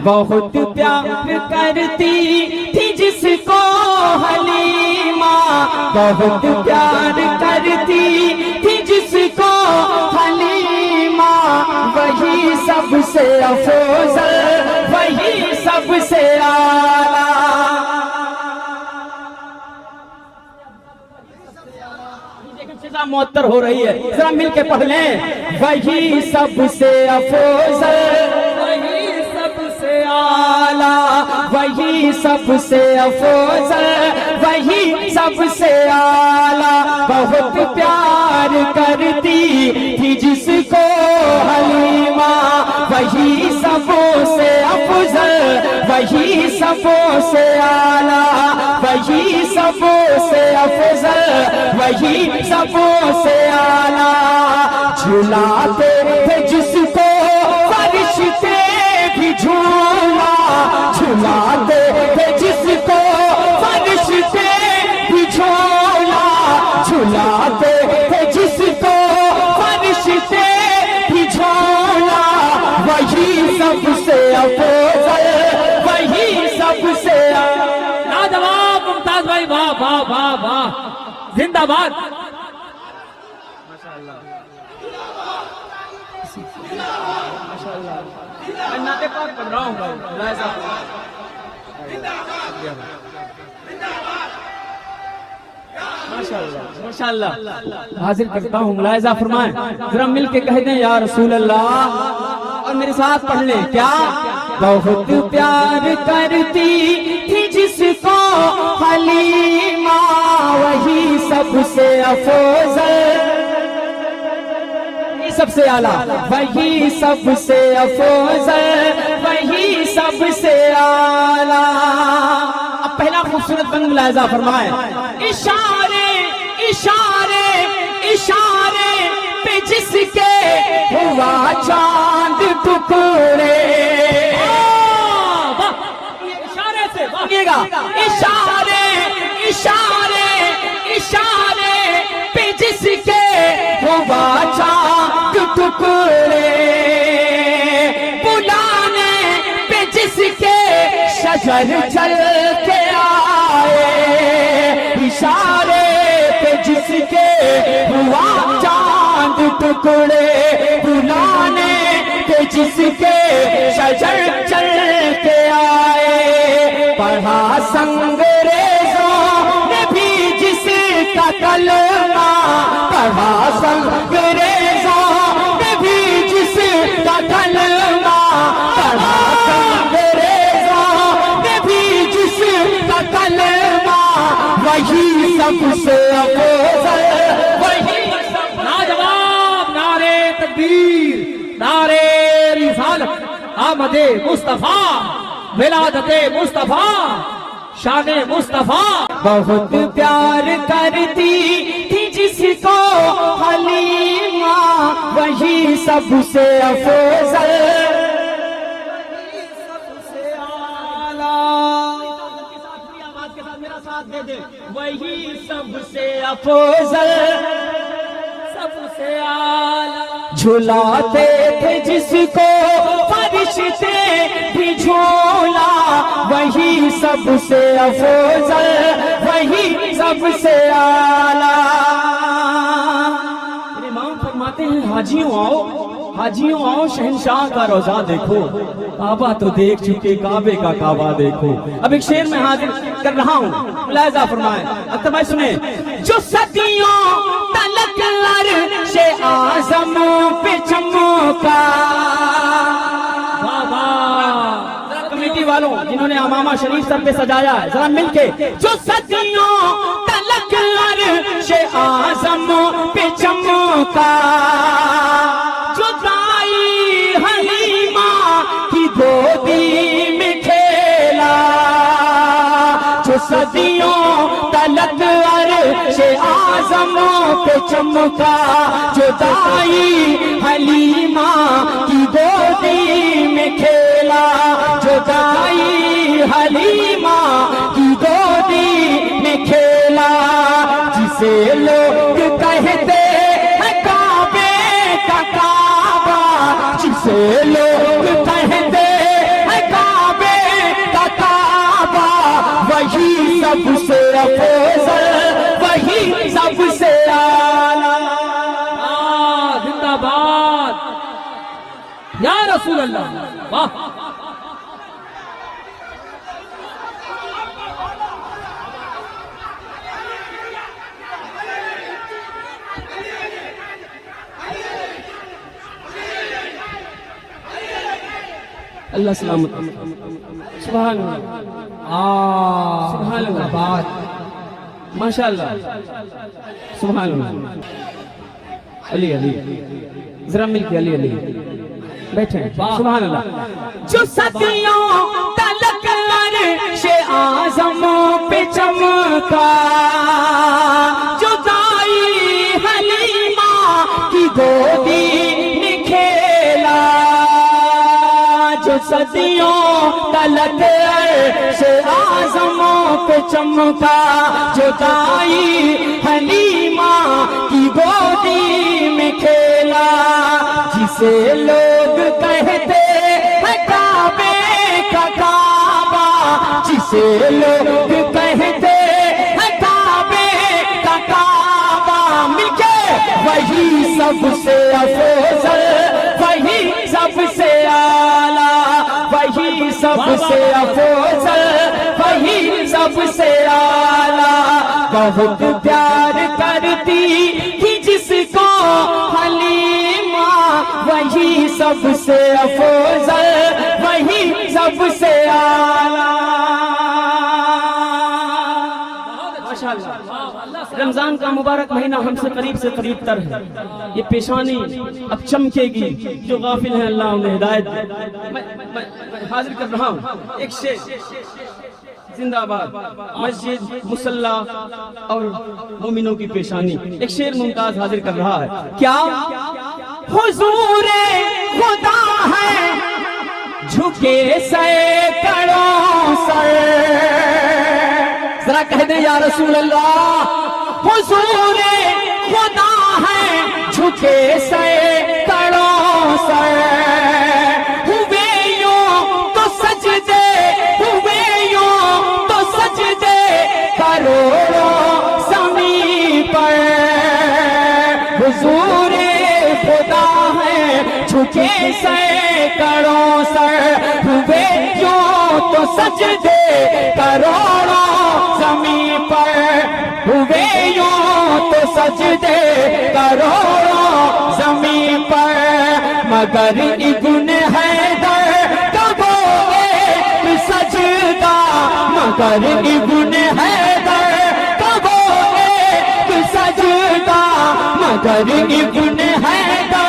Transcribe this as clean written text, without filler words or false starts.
بہت پیار کرتی تھی جس کو حلیمہ، بہت پیار کرتی تھی جس کو حلیمہ، وہی سب سے افضل، وہی سب سے اعلیٰ۔ معطر ہو رہی ہے، ذرا مل کے پڑھ لیں۔ وہی سب سے افضل، وہی سب سے اعلیٰ، وہی سب سے افضل، وہی سب سے اعلیٰ، بہت پیار کرتی تھی جس کو حلیمہ، وہی سب سے افضل، وہی سب سے اعلیٰ، وہی سب سے افضل، وہی سب سے اعلیٰ۔ جھلاتے تھے جس کو فرشتے بھی جھولا، جھلاتے تھے جس کو فرشتے بھی جھولا، جھلاتے تھے جس کو فرشتے بھی جھولا، وہی سب سے افضل، وہی سب سے لاجواب ممتاز بھائی، واہ واہ واہ واہ، زندہ باد۔ میں نعت پاک پڑھ رہا ہوں ملاحظہ ماشاءاللہ حاضر کرتا ہوں، ملاحظہ فرمائیں، ذرا مل کے کہہ دیں یا رسول اللہ، اور میرے ساتھ پڑھ لیں۔ کیا بہت پیار کرتی تھی جس کو حلیمہ، وہی سب سے افضل، سب سے اعلیٰ، وہی سب سے افضل، وہی سب سے اعلیٰ۔ اب پہلا خوبصورت بند ملاحظہ فرمائیں، اشارے اشارے اشارے پہ جس کے ہوا چاند ٹکڑے، اشارے سے بولیے گا، اشارے اشارے اشارے پہ جس کے ہوا چاند ٹکڑے، بلانے پہ جس کے شجر چل کے آئے، اشارے پہ جس کے ہوا چاند ٹکڑے، بلانے پہ جس کے شجر چل کے آئے، پڑھا سنگریزوں نے بھی جس کا کلمہ، پڑھا سنگریزوں نے بھی جس کا کلمہ، پڑھا سنگریزوں نے بھی جس کا کلمہ، وہی سب سے افضل، وہی سب۔ لاجواب، نعرے تکبیر، نعرے رسالت، آمد مصطفیٰ، ولادت مصطفیٰ، شان مصطفیٰ۔ بہت پیار کرتی تھی جس کو حلیمہ، وہی سب سے افضل، وہی سب سے افضل، سب سے اعلیٰ۔ جھلاتے تھے جس کو فرشتے بھی جھولا، وہی سب سے افضل، وہی سب سے اعلیٰ۔ امام فرماتے ہیں حاجیوں آؤ، حاجیوں آؤ، شہنشاہ کا روضہ دیکھو، کعبہ تو دیکھ چکے، کعبے کا کعبہ دیکھو۔ اب ایک شعر میں حاضر کر رہا ہوں، ملاحظہ فرمائیں، اب بھائی سنیں۔ جو صدیوں تلک عرش اعظم پہ چمکا، کمیٹی والوں جنہوں نے امامہ شریف سر پہ سجایا ہے، ذرا مل کے، جو صدیوں تلک عرش اعظم پہ چمکا، جدائی حلیمہ کی گودی میں کھیلا، جو صدیوں تلک عرش اعظم پہ چمکا، جدائی حلیمہ کی گودی میں کھیلا، جدائی حلیمہ کی گودی میں کھیلا، جسے لوگ کہتے ہیں کعبے کا کعبہ، جسے لوگ کہتے ہیں کعبے رسول اللہ. واہ اللہ سلامت. سبحان اللہ سبحان اللہ بات ماشاء اللہ سبحان اللہ. علی علی ذرا مل کے علی علی بیٹھے. سبحان اللہ. جو صدیوں تلک عرش اعظم پہ چمکا جدائی حلیمہ کی گودی میں کھیلا. جو صدیوں تلک عرش اعظم پہ چمکا جدائی حلیمہ کی گودی میں کھیلا. جسے لوگ کہتے ہیں کعبے کا کعبہ, جسے لوگ کہتے ہیں کعبے کا کعبہ, مل کے وہی سب سے افضل, وہی سب سے اعلیٰ, وہی سب سے افضل, وہی سب سے اعلیٰ. بہت پیار کرتی تھی جس کو حلیمہ, وہی سب سے افضل, وہی سب سے اعلیٰ. رمضان کا مبارک مہینہ ہم سے قریب تر ہے. یہ پیشانی اب چمکے گی. جو غافل ہیں اللہ انہیں ہدایت دے. میں حاضر کر رہا ہوں ایک شعر. زندہ باد مسجد مصلی اور مومنوں کی پیشانی. ایک شعر ممتاز حاضر کر رہا ہے. کیا حضور خدا ہے جھکے سینکڑوں سر, ذرا کہہ دیں یا رسول اللہ. حضور خدا ہے جھکے سینکڑوں سر, ہوئے یوں تو سجدے, ہوئے یوں تو سجدے کروڑوں زمین پر. حضور خدا ہے جھکے سینکڑوں سر, ہوئے یوں تو سجدے کروڑوں زمین پر, ہوئے یوں تو سجدے کروڑوں زمین پر. مگر ابن حیدر کب ایک سجدہ, مگر ابن حیدر کب ایک سجدہ, مگر ابن حیدر